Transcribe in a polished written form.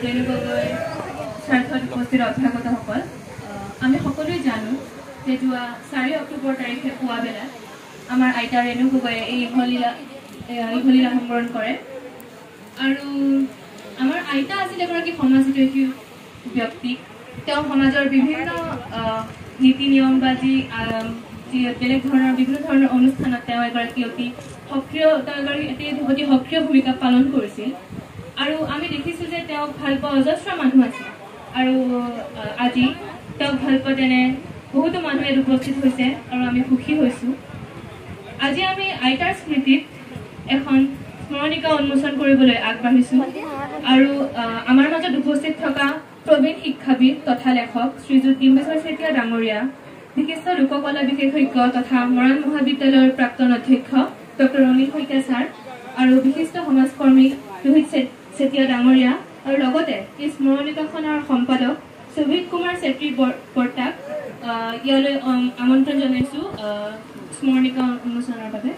ৰেণু গগৈ স্বাৰ্থত উপস্থিত অভ্যাগতসকল, আমি সকলোৱে জানো যে যোৱা 4 অক্টোবৰ তাৰিখে পুৱা বেলাত আমাৰ আইতা ৰেণু গগৈয়ে এই ইহলীলা সম্বৰণ কৰে। আৰু আমাৰ আইতা আছিল এগৰাকী সমাজহিতৈষী ব্যক্তি। তেওঁ সমাজৰ বিভিন্ন নীতি নিয়ম বা যি বেলেগ ধৰণৰ বিভিন্ন ধৰণৰ অনুষ্ঠানত তেওঁ এগৰাকী অতি সক্ৰিয় ভূমিকা পালন কৰিছিল। আৰু আমি দেখিছোঁ যে তেওঁক ভাল পোৱা অজস্ৰ মানুহ আছে। আৰু আজি তেওঁক ভাল পোৱা তেনে বহুতো মানুহ ইয়াত উপস্থিত হৈছে আৰু আমি সুখী হৈছোঁ। আজি আমি আইতাৰ স্মৃতিত এখন স্মৰণিকা উন্মোচন কৰিবলৈ আগবাঢ়িছোঁ। আৰু আমাৰ মাজত উপস্থিত থকা প্ৰবীণ শিক্ষাবিদ তথা লেখক শ্ৰীযুত ডিম্বেশ্বৰ চেতিয়া ডাঙৰীয়া, বিশিষ্ট লোককলা বিশেষজ্ঞ তথা মৰাণ মহাবিদ্যালয়ৰ প্ৰাক্তন অধ্যক্ষ ডক্টৰ অনিল শইকীয়া ছাৰ আৰু বিশিষ্ট সমাজকৰ্মী ৰোহিত চেতিয়া ডাঙৰীয়া, আৰু লগতে এই স্মৰণিকাখনৰ সম্পাদক সুভিত কুমাৰ চেত্ৰী বৰ্তাক ইয়ালৈ আমন্ত্ৰণ জনাইছোঁ স্মৰণিকা উন্মোচনৰ বাবে।